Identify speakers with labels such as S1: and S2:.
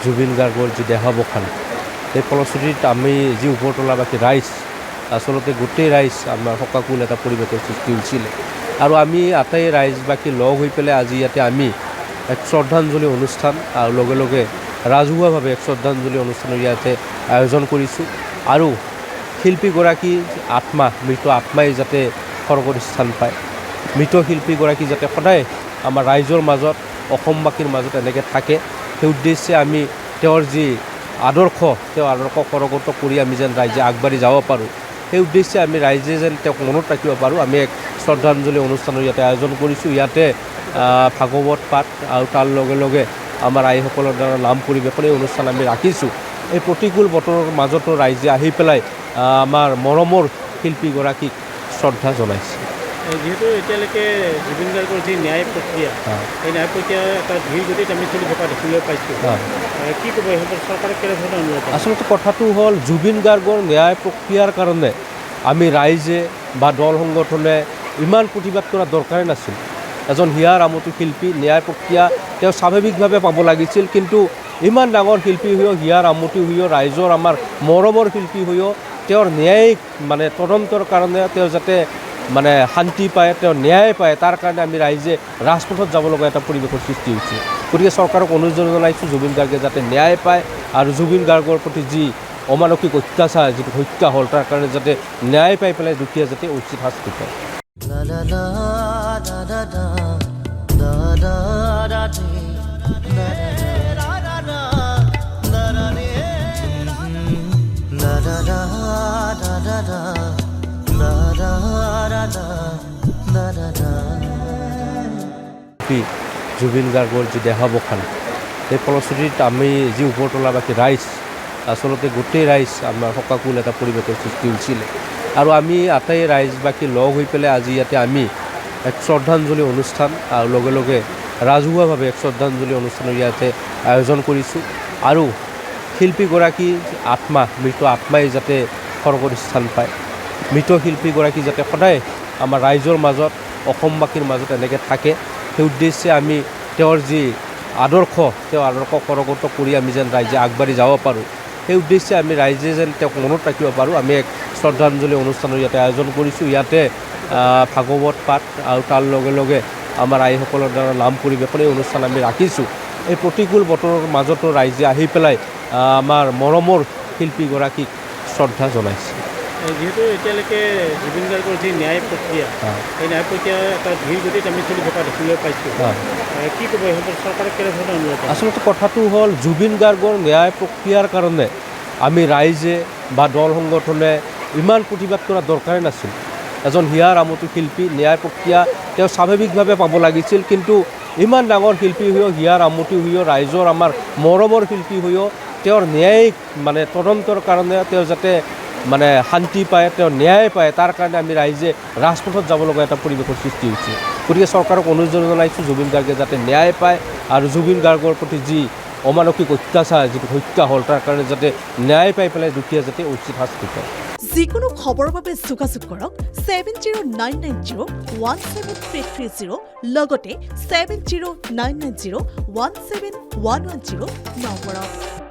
S1: জুবিন গাৰ্গৰ যি দেহাৱসান সেই ফলশ্ৰুতিত আমি যি ওপৰতলাবাসী ৰাইজ আচলতে গোটেই ৰাইজ আমাৰ শোকাকুল এটা পৰিৱেশৰ সৃষ্টি হৈছিলে আৰু আমি আটাই ৰাইজবাসী লগ হৈ পেলাই আজি ইয়াতে আমি এক শ্ৰদ্ধাঞ্জলি অনুষ্ঠান আৰু লগে লগে ৰাজহুৱাভাৱে এক শ্ৰদ্ধাঞ্জলি অনুষ্ঠানৰ ইয়াতে আয়োজন কৰিছোঁ আৰু শিল্পীগৰাকী মৃত আত্মাই যাতে স্বৰ্গত স্থান পায়, মৃত শিল্পীগৰাকী যাতে সদায় আমাৰ ৰাইজৰ মাজত অসমবাসীৰ মাজত এনেকৈ থাকে, সেই উদ্দেশ্যে আমি তেওঁৰ যি আদৰ্শ কৰগত কৰি আমি যেন ৰাইজে আগবাঢ়ি যাব পাৰোঁ, সেই উদ্দেশ্যে আমি ৰাইজে যেন তেওঁক মনত ৰাখিব পাৰোঁ। আমি এক শ্ৰদ্ধাঞ্জলি অনুষ্ঠানৰ ইয়াতে আয়োজন কৰিছোঁ। ইয়াতে ভাগৱত পাঠ আৰু তাৰ লগে লগে আমাৰ আইসকলৰ দ্বাৰা নাম পৰিৱেশন এই অনুষ্ঠান আমি ৰাখিছোঁ। এই প্ৰতিকূল বতৰৰ মাজতো ৰাইজে আহি পেলাই আমাৰ মৰমৰ শিল্পীগৰাকীক শ্ৰদ্ধা জনাইছে।
S2: যিহেতু এতিয়ালৈকে জুবিন গাৰ্গৰ যি ন্যায় প্ৰক্ৰিয়া, এই ন্যায় প্ৰক্ৰিয়া এটা ধীৰ গতিত আমি চলি থকা দেখিবলৈ পাইছোঁ। কি ক'ব ইহঁতৰ চৰকাৰক কেনেধৰণৰ অনুৰোধ? আচলতে
S1: কথাটো হ'ল জুবিন গাৰ্গৰ ন্যায় প্ৰক্ৰিয়াৰ কাৰণে আমি ৰাইজে বা দল সংগঠনে ইমান প্ৰতিবাদ কৰা দৰকাৰেই নাছিল। এজন হিয়াৰ আমঠু শিল্পী, ন্যায় প্ৰক্ৰিয়া তেওঁ স্বাভাৱিকভাৱে পাব লাগিছিল, কিন্তু ইমান ডাঙৰ শিল্পী হৈও, হিয়াৰ আমঠু হৈও, ৰাইজৰ আমাৰ মৰমৰ শিল্পী হৈও তেওঁৰ ন্যায়িক তদন্তৰ কাৰণে তেওঁ যাতে শান্তি পায়, তেওঁ ন্যায় পায়, তাৰ কাৰণে আমি ৰাইজে ৰাজপথত যাব লগা এটা পৰিৱেশৰ সৃষ্টি হৈছে। গতিকে চৰকাৰক অনুৰোধ জনাইছোঁ জুবিন গাৰ্গে যাতে ন্যায় পায় আৰু জুবিন গাৰ্গৰ প্ৰতি যি অমানসিক অত্যাচাৰ, যিটো হত্যা হ'ল, তাৰ কাৰণে যাতে ন্যায় পাই পেলাই দুখীয়া যাতে উচিত শাস্তি পায়। জুবিন গাৰ্গৰ যি দেহাৱসান সেই ফলশ্ৰুতিত আমি যি ওপৰতলাবাসী ৰাইজ আচলতে গোটেই ৰাইজ আমাৰ শোকাকুল এটা পৰিৱেশৰ সৃষ্টি হৈছিলে আৰু আমি আটাই ৰাইজবাসী লগ হৈ পেলাই আজি ইয়াতে আমি এক শ্ৰদ্ধাঞ্জলি অনুষ্ঠান আৰু লগে লগে ৰাজহুৱাভাৱে এক শ্ৰদ্ধাঞ্জলি অনুষ্ঠানৰ ইয়াতে আয়োজন কৰিছোঁ আৰু শিল্পীগৰাকী মৃত আত্মাই যাতে স্বৰ্গত স্থান পায়, মৃত শিল্পীগৰাকী যাতে সদায় আমাৰ ৰাইজৰ মাজত অসমবাসীৰ মাজত এনেকৈ থাকে, সেই উদ্দেশ্যে আমি তেওঁৰ যি আদৰ্শ কৰগত কৰি আমি যেন ৰাইজে আগবাঢ়ি যাব পাৰোঁ, সেই উদ্দেশ্যে আমি ৰাইজে যেন তেওঁক মনত ৰাখিব পাৰোঁ। আমি এক শ্ৰদ্ধাঞ্জলি অনুষ্ঠানৰ ইয়াতে আয়োজন কৰিছোঁ। ইয়াতে ভাগৱত পাঠ আৰু তাৰ লগে লগে আমাৰ আইসকলৰ দ্বাৰা নাম পৰিৱেশন এই অনুষ্ঠান আমি ৰাখিছোঁ। এই প্ৰতিকূল বতৰৰ মাজতো ৰাইজে আহি পেলাই আমাৰ মৰমৰ শিল্পীগৰাকীক শ্ৰদ্ধা জনাইছে।
S2: যিহেতু এতিয়ালৈকে জুবিন গাৰ্গৰ যি ন্যায় প্ৰক্ৰিয়া, এই ন্যায় প্ৰক্ৰিয়া এটা ধীৰ গতিত আমি চলি থকা দেখিবলৈ পাইছোঁ। কি ক'ব ইহঁতৰ চৰকাৰক কেনেধৰণৰ অনুৰোধ? আচলতে
S1: কথাটো হ'ল জুবিন গাৰ্গৰ ন্যায় প্ৰক্ৰিয়াৰ কাৰণে আমি ৰাইজে বা দল সংগঠনে ইমান প্ৰতিবাদ কৰা দৰকাৰেই নাছিল। এজন হিয়াৰ আমঠু শিল্পী, ন্যায় প্ৰক্ৰিয়া তেওঁ স্বাভাৱিকভাৱে পাব লাগিছিল, কিন্তু ইমান ডাঙৰ শিল্পী হৈও, হিয়াৰ আমঠু হৈও, ৰাইজৰ আমাৰ মৰমৰ শিল্পী হৈও তেওঁৰ ন্যায়িক তদন্তৰ কাৰণে তেওঁ যাতে শান্তি পায়, তেওঁ ন্যায় পায়, তাৰ কাৰণে আমি ৰাইজে ৰাজপথত যাব লগা এটা পৰিৱেশৰ সৃষ্টি হৈছে। গতিকে চৰকাৰক অনুৰোধ জনাইছোঁ জুবিন গাৰ্গে যাতে ন্যায় পায় আৰু জুবিন গাৰ্গৰ প্ৰতি যি অমানসিক অত্যাচাৰ, যিটো হত্যা হ'ল, তাৰ কাৰণে যাতে ন্যায় পাই পেলাই দুখীয়া যাতে উচিত শাস্তি পায়।
S3: যিকোনো খবৰৰ বাবে যোগাযোগ কৰক 7099017330 লগতে 7099017110 নম্বৰত।